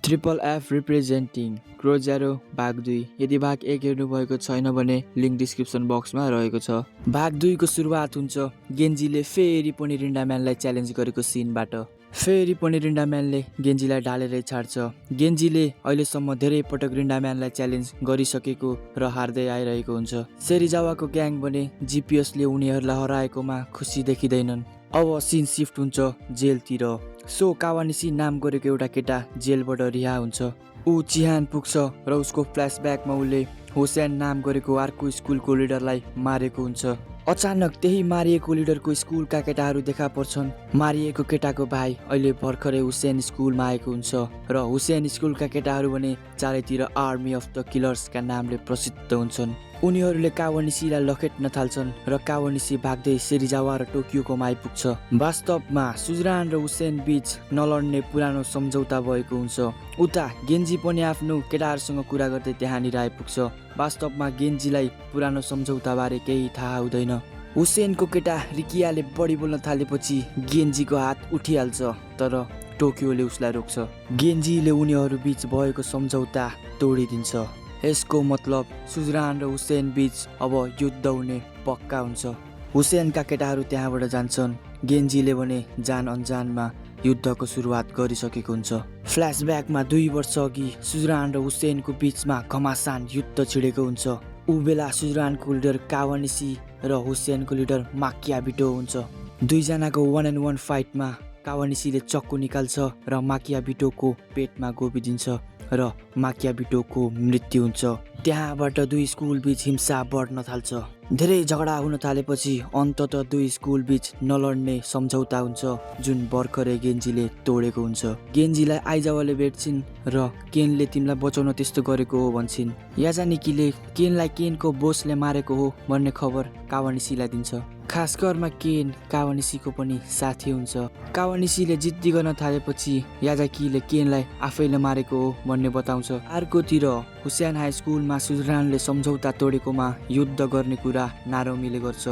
Triple F representing क्रोजारो भाग 2। यदि भाग 1 हेर्नुभएको छैन भने लिङ्क डिस्क्रिप्सन बक्समा रहेको छ। भाग 2 को सुरुवात हुन्छ गेन्जीले फेरि पनि रिन्डाम्यानलाई च्यालेन्ज गरेको सिनबाट। फेरि पनि रिन्डाम्यानले गेन्जीलाई ढालेरै छाड्छ। गेन्जीले अहिलेसम्म धेरै पटक रिन्डाम्यानलाई च्यालेन्ज गरिसकेको र हार्दै आइरहेको हुन्छ। सेरिजावाको ग्याङ भने जिपिएसले उनीहरूलाई हराएकोमा खुसी देखिँदैनन्। अब सिन सिफ्ट हुन्छ जेलतिर। सो कावानिसी नाम गरेको एउटा केटा जेलबाट रिहा हुन्छ। ऊ चिहान पुग्छ र उसको फ्ल्यासब्याकमा उसले हुसेन नाम गरेको अर्को स्कुलको लिडरलाई मारेको हुन्छ। अचानक त्यही मारिएको लिडरको स्कुलका केटाहरू देखा पर्छन्। मारिएको केटाको भाइ अहिले भर्खरै हुसेन स्कुलमा आएको हुन्छ र हुसेन स्कुलका केटाहरू भने चारैतिर आर्मी अफ द किलर्सका नामले प्रसिद्ध हुन्छन्। उनीहरूले कावानिसीलाई लखेट्न थाल्छन् र कावानिसी भाग्दै सेरिजावा र टोकियोकोमा आइपुग्छ। वास्तवमा सुजरान र हुसेन बीच नलड्ने पुरानो सम्झौता भएको हुन्छ। उता गेन्जी पनि आफ्नो केटाहरूसँग कुरा गर्दै त्यहाँनिर आइपुग्छ। वास्तवमा गेन्जीलाई पुरानो सम्झौताबारे केही थाहा हुँदैन। हुसेनको केटा रिकियाले बढी बोल्न थालेपछि गेन्जीको हात उठिहाल्छ, तर टोकियोले उसलाई रोक्छ। गेन्जीले उनीहरू बीच भएको सम्झौता तोडिदिन्छ। यसको मतलब सुजरान र हुसेन बीच अब युद्ध हुने पक्का हुन्छ। हुसेनका केटाहरू त्यहाँबाट जान्छन्। गेन्जीले भने जान अनजानमा युद्धको सुरुवात गरिसकेको हुन्छ। फ्ल्यासब्याकमा 2 वर्ष अघि सुजरान र हुसेनको बीचमा घमासान युद्ध छिडेको हुन्छ। ऊ बेला सुजरानको लिडर कावानिसी र हुसेनको लिडर माकियाबिटो हुन्छ। दुईजनाको 1-on-1 फाइटमा कावानिसीले चक्कु निकाल्छ र माकियाबिटोको पेटमा गोबिदिन्छ र माकियाबिटोको मृत्यु हुन्छ। त्यहाँबाट 2 स्कुल बीच हिंसा बढ्न थाल्छ। धेरै झगडा हुन थालेपछि अन्ततः 2 स्कुल बीच नलड्ने सम्झौता हुन्छ, जुन भर्खरै गेन्जीले तोडेको हुन्छ। गेन्जीलाई आइजावाले भेट्छिन् र केनले तिमीलाई बचाउन त्यस्तो गरेको हो भन्छन्। याजानिकीले केनलाई केनको बोसले मारेको हो भन्ने खबर कावानिसीलाई दिन्छ। खास गरमा केन कावानिसीको पनि साथी हुन्छ। कावानिसीले जिद्दी गर्न थालेपछि याजाकीले केनलाई आफैले मारेको हो भन्ने बताउँछ। अर्कोतिर हुसेन हाई स्कुलमा सुजरानले सम्झौता तोडेकोमा युद्ध गर्ने कुरा नारोमीले गर्छ।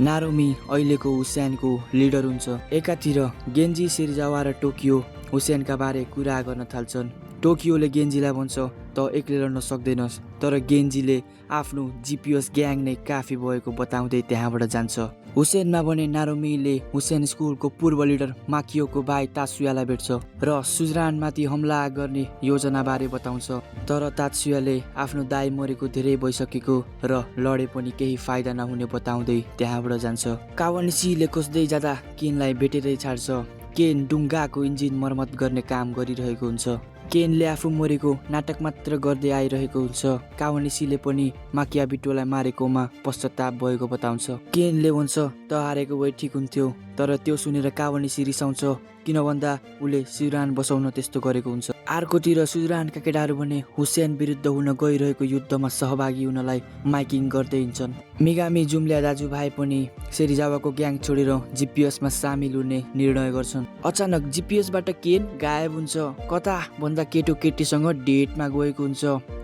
नारोमी अहिलेको हुसेनको लिडर हुन्छ। एकातिर गेन्जी, सेरिजावा र टोकियो हुसेनका बारे कुरा गर्न थाल्छन्। टोकियोले गेन्जीलाई भन्छ त एक्लै लड्न सक्दैनस्, तर गेन्जीले आफ्नो जिपिएस ग्याङ नै काफी भएको बताउँदै त्यहाँबाट जान्छ। हुसेनमा भने नारोमीले हुसेन स्कुलको पूर्व लिडर माकियोको भाइ तात्सुयालाई भेट्छ र सुजरानमाथि हमला गर्ने योजनाबारे बताउँछ। तर तात्सुयाले आफ्नो दाइ मरेको धेरै भइसकेको र लडे पनि केही फाइदा नहुने बताउँदै त्यहाँबाट जान्छ। कावानिसीले खोज्दै जाँदा केनलाई भेटेरै छाड्छ। केन डुङ्गाको इन्जिन मर्मत गर्ने काम गरिरहेको हुन्छ। केनले आफू मरेको नाटक मात्र गर्दै आइरहेको हुन्छ। कावानिसीले पनि माकियाबिटोलाई मारेकोमा पश्चाताप भएको बताउँछ। केनले भन्छ त हारेको भए ठिक हुन्थ्यो, तर त्यो सुनेर कावानिसी रिसाउँछ, किन भन्दा उसले सुजरान बसाउन त्यस्तो गरेको हुन्छ। अर्कोतिर सुजरानका केटाहरू भने हुसेन विरुद्ध हुन गइरहेको युद्धमा सहभागी हुनलाई माइकिङ गर्दै हिँड्छन्। मिगामी जुम्ल्या दाजुभाइ पनि सेरिजावाको ग्याङ छोडेर जिपिएसमा सामेल हुने निर्णय गर्छन्। अचानक जिपिएसबाट केन गायब हुन्छ। कता भन्दा केटो केटीसँग डेटमा गएको हुन्छ।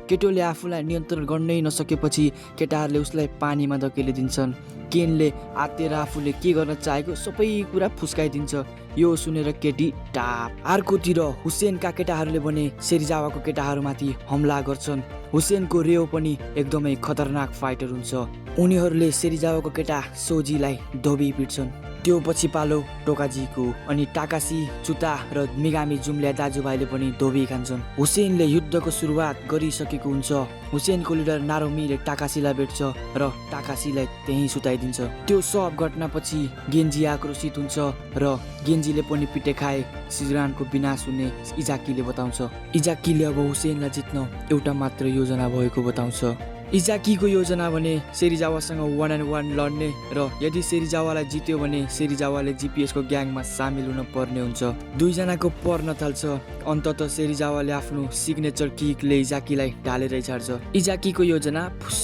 केटोले आफूलाई नियन्त्रण गर्नै नसकेपछि केटाहरूले उसलाई पानीमा धकेलिदिन्छन्। केनले आत्तेर आफूले के गर्न चाहेको सबै कुरा फुस्काइदिन्छ। यो सुनेर केटी टाप। अर्कोतिर हुसेनका केटाहरूले भने सेरिजावाको केटाहरूमाथि हमला गर्छन्। हुसेनको रेव पनि एकदमै खतरनाक फाइटर हुन्छ। उनीहरूले सेरिजावाको केटा सोजीलाई धोबी पिट्छन्। त्यो पछि पालो टोकाजीको, अनि टाकासी, चुता र मिगामी जुम्ल्या दाजुभाइले पनि धोबी खान्छन्। हुसेनले युद्धको सुरुवात गरिसकेको हुन्छ। हुसेनको लिडर नारोमीले टाकासीलाई भेट्छ र टाकासीलाई त्यहीँ सुताइदिन्छ। त्यो सब घटनापछि गेन्जी आक्रोशित हुन्छ र गेन्जीले पनि पिटे खाए सुजरानको विनाश हुने इजाकीले बताउँछ। इजाकीले अब हुसेनलाई जित्न एउटा मात्र योजना भएको बताउँछ। इजाकीको योजना भने सेरिजावासँग 1-on-1 लड्ने र यदि सेरिजावालाई जित्यो भने सेरिजावाले जिपिएसको ग्याङमा सामेल हुन पर्ने हुन्छ। दुईजनाको पर्न थाल्छ। अन्ततः सेरिजावाले आफ्नो सिग्नेचर किकले इजाकीलाई ढालेरै छाड्छ। इजाकीको योजना फुस।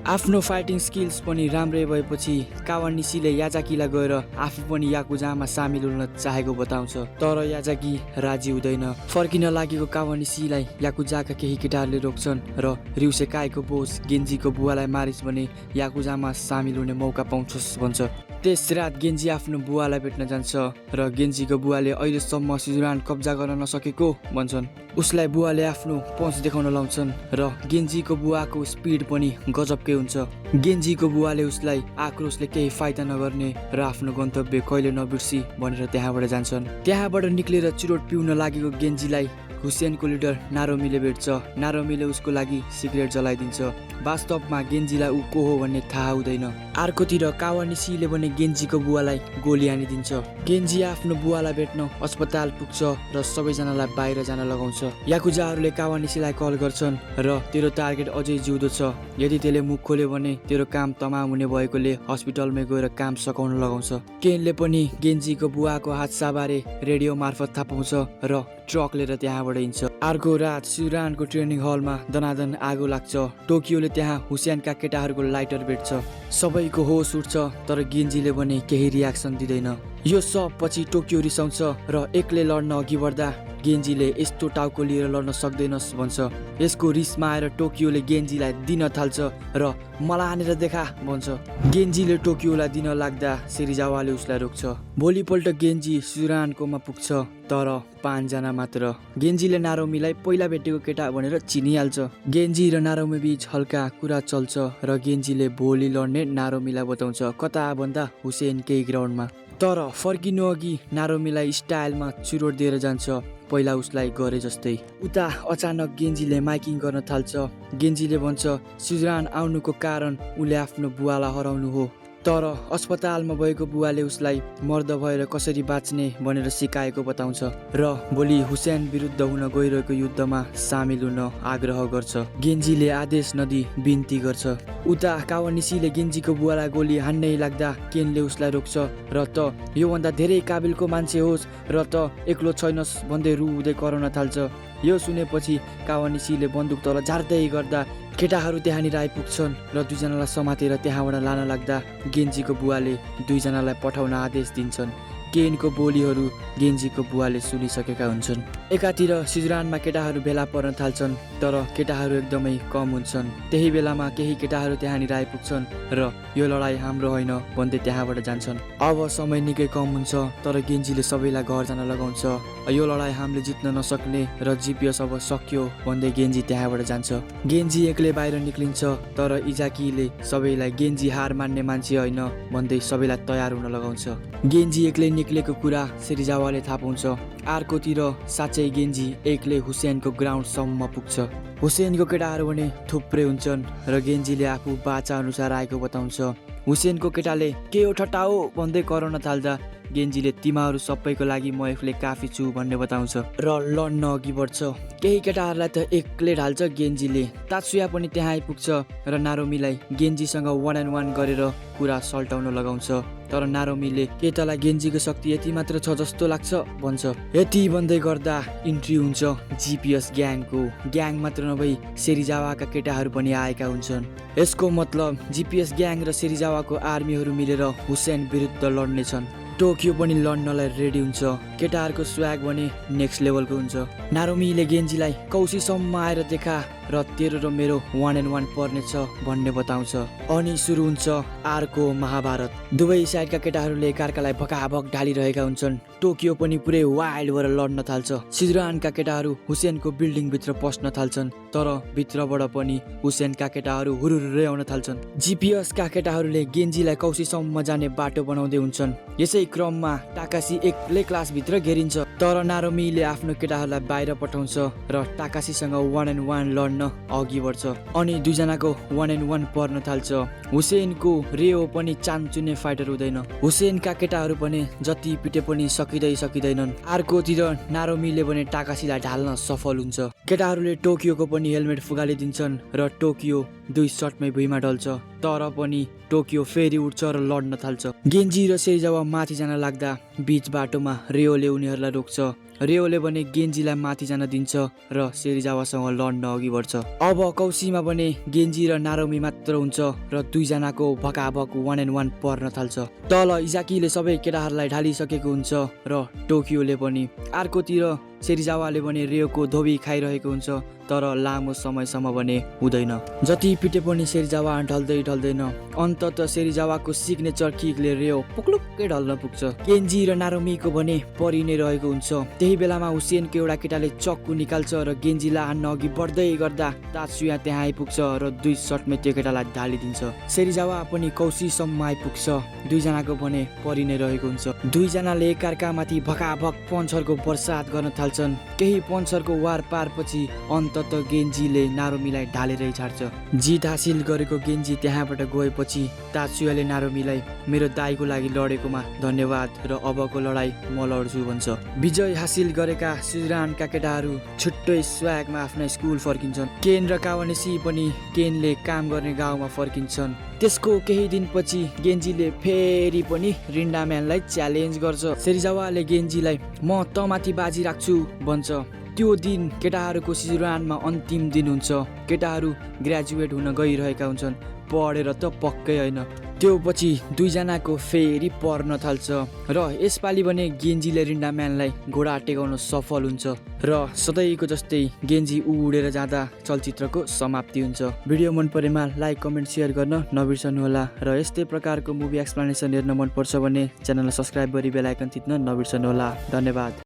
आफ्नो फाइटिङ स्किल्स पनि राम्रै भएपछि कावानिसीले याजाकीलाई गएर आफू पनि याकुजामा सामेल हुन चाहेको बताउँछ, तर याजाकी राजी हुँदैन। फर्किन लागेको कावानिसीलाई याकुजाका केही केटाहरूले रोक्छन् र रिउसेकाईको बोस गेन्जीको बुवालाई मारिस् भने याकुजामा सामेल हुने मौका पाउँछस् भन्छ। त्यस रात गेन्जी आफ्नो बुवालाई भेट्न जान्छ र गेन्जीको बुवाले अहिलेसम्म सिजुरान कब्जा गर्न नसकेको भन्छन्। उसलाई बुवाले आफ्नो पहुँच देखाउन लाउँछन् र गेन्जीको बुवाको स्पिड पनि गजबकै हुन्छ। गेन्जीको बुवाले उसलाई आक्रोशले केही फाइदा नगर्ने र आफ्नो गन्तव्य कहिले नबिर्सी भनेर त्यहाँबाट जान्छन्। त्यहाँबाट निक्लेर चुरोट पिउन लागेको गेन्जीलाई हुसेनको लिडर नारोमीले भेट्छ। नारोमीले उसको लागि सिगरेट जलाइदिन्छ। वास्तवमा गेन्जीलाई ऊ को हो भन्ने थाहा हुँदैन। अर्कोतिर कावानिसीले भने गेन्जीको बुवालाई गोली हानिदिन्छ। गेन्जी आफ्नो बुवालाई भेट्न अस्पताल पुग्छ र सबैजनालाई बाहिर जान लगाउँछ। याकुजाहरूले कावानिसीलाई कल गर्छन् र तेरो टार्गेट अझै जिउँदो छ, यदि त्यसले मुख खोल्यो भने तेरो काम तमाम हुने भएकोले हस्पिटलमै गएर काम सकाउन लगाउँछ। केनले पनि गेन्जीको बुवाको हादसाबारे रेडियो मार्फत थाहा पाउँछ र ट्रक लिएर त्यहाँबाट हिँड्छ। अर्को रात सिजुरानको ट्रेनिङ हलमा दनादन आगो लाग्छ। टोकियोले त्यहाँ हुसेनका केटाहरूको लाइटर भेट्छ। सबैको होस उठ्छ, तर गेन्जीले भने केही रियाक्सन दिँदैन। यो सब पछि टोकियो रिसाउँछ र एक्लै लड्न अघि बढ्दा गेन्जीले यस्तो टाउको लिएर लड्न सक्दैनस् भन्छ। यसको रिसमा आएर टोकियोले गेन्जीलाई दिन थाल्छ र मलाई हानेर देखा भन्छ। गेन्जीले टोकियोलाई दिन लाग्दा सेरिजावाले उसलाई रोक्छ। भोलिपल्ट गेन्जी सिजुरानकोमा पुग्छ, तर 5 जना मात्र। गेन्जीले नारोमीलाई पहिला भेटेको केटा भनेर चिनिहाल्छ। गेन्जी र नारोमी बीच हल्का कुरा चल्छ र गेन्जीले भोलि लड्ने नारोमीलाई बताउँछ, कता भन्दा हुसेनकै ग्राउन्डमा। तर फर्किनु अघि नारोमीलाई स्टाइलमा चुरोट दिएर जान्छ, पहिला उसलाई गरे जस्तै। उता अचानक गेन्जीले माइकिङ गर्न थाल्छ। गेन्जीले भन्छ सिजुरान आउनुको कारण उसले आफ्नो बुवालाई हराउनु हो, तर अस्पतालमा भएको बुवाले उसलाई मर्द भएर कसरी बाँच्ने भनेर सिकाएको बताउँछ र भोलि हुसेन विरुद्ध हुन गइरहेको युद्धमा सामेल हुन आग्रह गर्छ। गेन्जीले आदेश नदिई बिन्ती गर्छ। उता कावानिसीले गेन्जीको बुवालाई गोली हान्नै लाग्दा केनले उसलाई रोक्छ र त योभन्दा धेरै काबिलको मान्छे होस् र त एक्लो छैनस् भन्दै रुँदै कराउन थाल्छ। यो सुनेपछि कावानिसीले बन्दुक तल झार्दै गर्दा केटाहरू त्यहाँनिर आइपुग्छन् र 2 जनालाई समातेर त्यहाँबाट लान लाग्दा गेन्जीको बुवाले 2 जनालाई पठाउन आदेश दिन्छन्। केनको बोलीहरू गेन्जीको बुवाले सुनिसकेका हुन्छन्। एकातिर सिजुरानमा केटाहरू भेला पर्न थाल्छन्, तर केटाहरू एकदमै कम हुन्छन्। त्यही बेलामा केही केटाहरू त्यहाँनिर आइपुग्छन् र यो लडाइँ हाम्रो होइन भन्दै त्यहाँबाट जान्छन्। अब समय निकै कम हुन्छ, तर गेन्जीले सबैलाई घर जान लगाउँछ। यो लडाइँ हामीले जित्न नसक्ने र जिपिएस अब सक्यो भन्दै गेन्जी त्यहाँबाट जान्छ। गेन्जी एक्लै बाहिर निक्लिन्छ, तर इजाकीले सबैलाई गेन्जी हार मान्ने मान्छे होइन भन्दै सबैलाई तयार हुन लगाउँछ। गेन्जी एक्लै निक्लेको कुरा सेरिजावाले थाहा पाउँछ। अर्कोतिर साँच्चै गेन्जी एक्लै हुसेनको ग्राउन्डसम्म पुग्छ। हुसेनको केटाहरू भने थुप्रै हुन्छन् र गेन्जीले आफू बाचा अनुसार आएको बताउँछ। हुसेनको केटाले के हो ठट्टा हो भन्दै कराउन थाल्दा गेन्जीले तिमीहरू सबैको लागि म एक्लै काफी छु भन्ने बताउँछ र लड्न अघि बढ्छ। केही केटाहरूलाई त एक्लै ढाल्छ गेन्जीले। तात्सुया पनि त्यहाँ आइपुग्छ र नारोमीलाई गेन्जीसँग 1-on-1 गरेर कुरा सल्टाउन लगाउँछ, तर नारोमीले के तँलाई गेन्जीको शक्ति यति मात्र छ जस्तो लाग्छ भन्छ। यति भन्दै गर्दा इन्ट्री हुन्छ जिपिएस ग्याङको। ग्याङ मात्र नभई सेरिजावाका केटाहरू पनि आएका हुन्छन्। यसको मतलब जिपिएस ग्याङ र सेरिजावाको आर्मीहरू मिलेर हुसेन विरुद्ध लड्नेछन्। टोकियो पनि लड्नलाई रेडी हुन्छ। केटाहरूको स्वाग भने नेक्स्ट लेभलको हुन्छ। नारोमीले गेन्जीलाई कौसीसम्म आएर देखा र तेरो र मेरो 1-on-1 पर्नेछ भन्ने बताउँछ। अनि सुरु हुन्छ अर्को महाभारत। दुवै साइडका केटाहरूले एकार्कालाई भकाभक ढालिरहेका हुन्छन्। टोकियो पनि पुरै वाइल्ड भएर लड्न थाल्छ। सिजुरानका केटाहरू हुसेनको बिल्डिङभित्र पस्न थाल्छन्, तर भित्रबाट पनि हुसेनका केटाहरू हुरुरुरै आउन थाल्छन्। जिपिएसका केटाहरूले गेन्जीलाई कौसीसम्म जाने बाटो बनाउँदै हुन्छन्। यसै क्रममा टाकासी एक्लै क्लासभित्र घेरिन्छ, तर नारोमीले आफ्नो केटाहरूलाई बाहिर पठाउँछ र टाकासीसँग 1-on-1 लड्न अघि बढ्छ। अनि 2 जनाको 1-on-1 पर्न थाल्छ। हुसेनको रेओ पनि चान्चुने फाइटर हुँदैन। हुसेनका केटाहरू पनि जति पिटे पनि सकिँदैनन्। अर्कोतिर नारोमीले भने टाकासीलाई ढाल्न सफल हुन्छ। केटाहरूले टोकियोको पनि हेलमेट फुगालिदिन्छन् र टोकियो 2 शटमै भुइँमा ढल्छ, तर पनि टोकियो फेरि उठ्छ र लड्न थाल्छ। गेन्जी र सेरिजावा माथि जान लाग्दा बीच बाटोमा रेओले उनीहरूलाई रोक्छ रेओले भने गेन्जीलाई माथि जान दिन्छ र सेरिजावासँग लड्न अघि बढ्छ। अब कौसीमा भने गेन्जी र नारोमी मात्र हुन्छ र दुईजनाको भकाभक 1-on-1 पर्न थाल्छ। तल इजाकीले सबै केटाहरूलाई ढालिसकेको हुन्छ र टोकियोले पनि। अर्कोतिर सेरिजावाले भने रेओको धोबी खाइरहेको हुन्छ तर लामो समयसम्म भने हुँदैन। जति पिटे पनि सेरिजावा ढल्दैन। अन्तत सेरिजावाको सिग्नेचर किकले रेओ पुक्लुक्कै ढल्न पुग्छ। केन्जी र नारोमीको भने परि नै रहेको हुन्छ। त्यही बेलामा हुसेनको एउटा केटाले चक्कु निकाल्छ र गेन्जीलाई हान्न अघि बढ्दै गर्दा तात्सुया त्यहाँ आइपुग्छ र 2 सटमै त्यो केटालाई ढालिदिन्छ। सेरिजावा पनि कौसीसम्म आइपुग्छ। दुईजनाको भने परि नै रहेको हुन्छ। दुईजनाले एकअर्कामाथि भकाभक पन्चरको बर्सात गर्न थाल्छन्। केही पन्चरको वार पार पछि अन्तत गेन्जीले नारोमीलाई ढालेरै छाड्छ। जित हासिल गरेको गेन्जी त्यहाँबाट गएपछि तात्सुयाले नारोमीलाई मेरो दाइको लागि लडेकोमा धन्यवाद र अबको लडाई म लड्छु भन्छ। विजय हासिल गरेका सुजरानका केटाहरू छुट्टै स्वागमा आफ्ना स्कुल फर्किन्छन्। केन र कावानेसी पनि केनले काम गर्ने गाउँमा फर्किन्छन्। त्यसको केही दिनपछि गेन्जीले फेरि पनि रिन्डाम्यानलाई च्यालेन्ज गर्छ। सेरिजावाले गेन्जीलाई म तमाथि बाजी राख्छु भन्छ। त्यो दिन केटाहरूको सिजुरानमा अन्तिम दिन हुन्छ। केटाहरू ग्रेजुएट हुन गइरहेका हुन्छन्। पढेर त पक्कै होइन। त्यो पछि दुईजनाको फेरि पर्न थाल्छ र यसपालि भने गेन्जीले रिन्डाम्यानलाई घोडा टेकाउन सफल हुन्छ र सधैँको जस्तै गेन्जी उडेर जाँदा चलचित्रको समाप्ति हुन्छ। भिडियो मन परेमा लाइक कमेन्ट सेयर गर्न नबिर्सनुहोला र यस्तै प्रकारको मुभी एक्सप्लेनेसन हेर्न मनपर्छ भने च्यानललाई सब्सक्राइब गरी बेल आइकन थिच्न नबिर्सनुहोला। धन्यवाद।